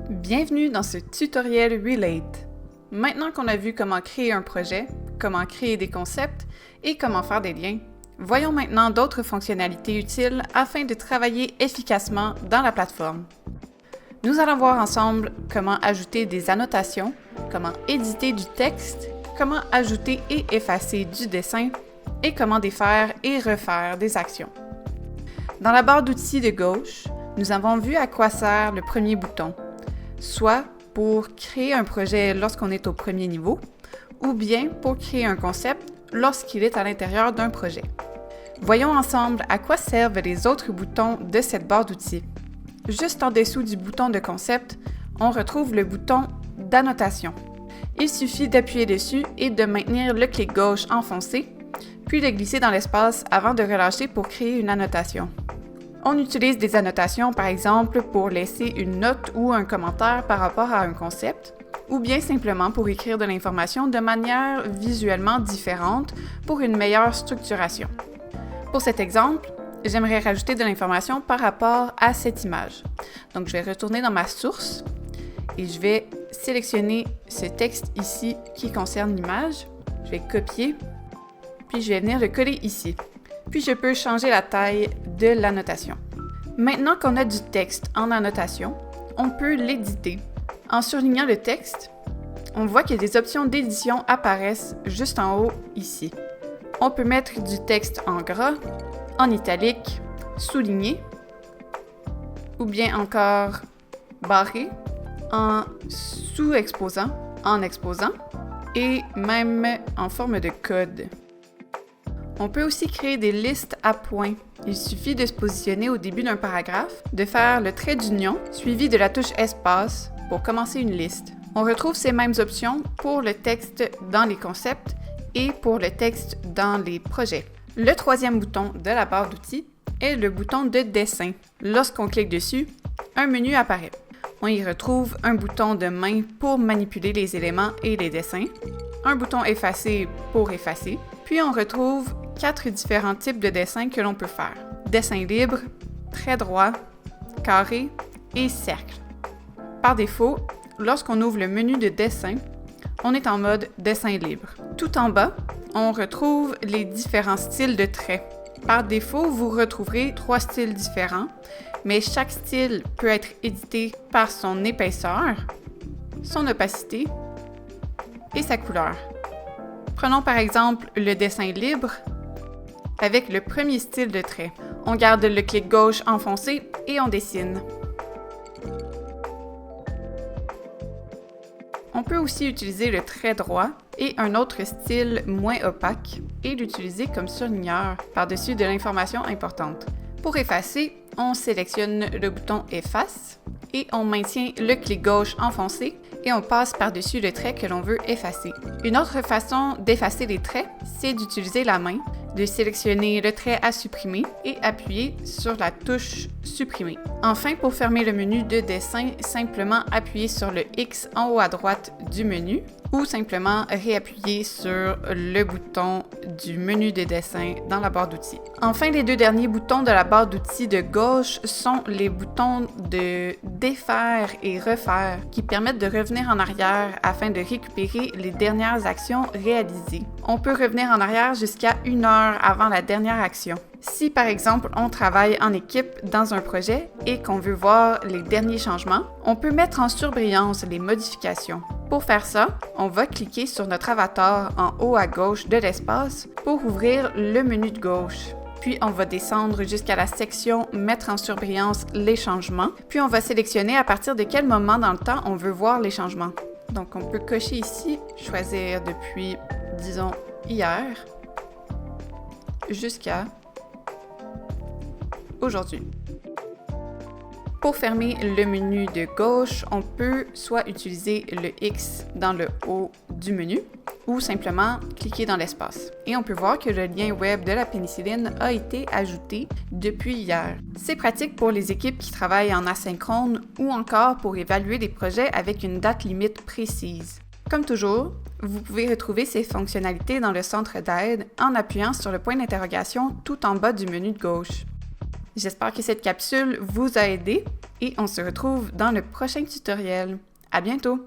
Bienvenue dans ce tutoriel Relate. Maintenant qu'on a vu comment créer un projet, comment créer des concepts et comment faire des liens, voyons maintenant d'autres fonctionnalités utiles afin de travailler efficacement dans la plateforme. Nous allons voir ensemble comment ajouter des annotations, comment éditer du texte, comment ajouter et effacer du dessin et comment défaire et refaire des actions. Dans la barre d'outils de gauche, nous avons vu à quoi sert le premier bouton, soit pour créer un projet lorsqu'on est au premier niveau, ou bien pour créer un concept lorsqu'il est à l'intérieur d'un projet. Voyons ensemble à quoi servent les autres boutons de cette barre d'outils. Juste en dessous du bouton de concept, on retrouve le bouton d'annotation. Il suffit d'appuyer dessus et de maintenir le clic gauche enfoncé, puis de glisser dans l'espace avant de relâcher pour créer une annotation. On utilise des annotations, par exemple, pour laisser une note ou un commentaire par rapport à un concept, ou bien simplement pour écrire de l'information de manière visuellement différente pour une meilleure structuration. Pour cet exemple, j'aimerais rajouter de l'information par rapport à cette image. Donc, je vais retourner dans ma source et je vais sélectionner ce texte ici qui concerne l'image. Je vais copier, puis je vais venir le coller ici. Puis je peux changer la taille de l'annotation. Maintenant qu'on a du texte en annotation, on peut l'éditer. En surlignant le texte, on voit que des options d'édition apparaissent juste en haut ici. On peut mettre du texte en gras, en italique, souligné, ou bien encore barré, en sous-exposant, en exposant, et même en forme de code. On peut aussi créer des listes à points. Il suffit de se positionner au début d'un paragraphe, de faire le trait d'union suivi de la touche espace pour commencer une liste. On retrouve ces mêmes options pour le texte dans les concepts et pour le texte dans les projets. Le troisième bouton de la barre d'outils est le bouton de dessin. Lorsqu'on clique dessus, un menu apparaît. On y retrouve un bouton de main pour manipuler les éléments et les dessins, un bouton effacer pour effacer, puis on retrouve 4 différents types de dessins que l'on peut faire. Dessin libre, trait droit, carré et cercle. Par défaut, lorsqu'on ouvre le menu de dessin, on est en mode dessin libre. Tout en bas, on retrouve les différents styles de traits. Par défaut, vous retrouverez 3 styles différents, mais chaque style peut être édité par son épaisseur, son opacité et sa couleur. Prenons par exemple le dessin libre avec le premier style de trait. On garde le clic gauche enfoncé et on dessine. On peut aussi utiliser le trait droit et un autre style moins opaque et l'utiliser comme surligneur par-dessus de l'information importante. Pour effacer, on sélectionne le bouton Efface et on maintient le clic gauche enfoncé et on passe par-dessus le trait que l'on veut effacer. Une autre façon d'effacer les traits, c'est d'utiliser la main, de sélectionner le trait à supprimer et appuyer sur la touche Supprimer. Enfin, pour fermer le menu de dessin, simplement appuyer sur le X en haut à droite du menu ou simplement réappuyer sur le bouton du menu de dessin dans la barre d'outils. Enfin, les 2 derniers boutons de la barre d'outils de gauche sont les boutons de défaire et refaire qui permettent de revenir en arrière afin de récupérer les dernières actions réalisées. On peut revenir en arrière jusqu'à 1 heure avant la dernière action. Si par exemple on travaille en équipe dans un projet et qu'on veut voir les derniers changements, on peut mettre en surbrillance les modifications. Pour faire ça, on va cliquer sur notre avatar en haut à gauche de l'espace pour ouvrir le menu de gauche. Puis on va descendre jusqu'à la section « Mettre en surbrillance les changements ». Puis on va sélectionner à partir de quel moment dans le temps on veut voir les changements. Donc on peut cocher ici, choisir depuis, disons, hier, jusqu'à aujourd'hui. Pour fermer le menu de gauche, on peut soit utiliser le X dans le haut du menu ou simplement cliquer dans l'espace. Et on peut voir que le lien web de la pénicilline a été ajouté depuis hier. C'est pratique pour les équipes qui travaillent en asynchrone ou encore pour évaluer des projets avec une date limite précise. Comme toujours, vous pouvez retrouver ces fonctionnalités dans le centre d'aide en appuyant sur le point d'interrogation tout en bas du menu de gauche. J'espère que cette capsule vous a aidé et on se retrouve dans le prochain tutoriel. À bientôt!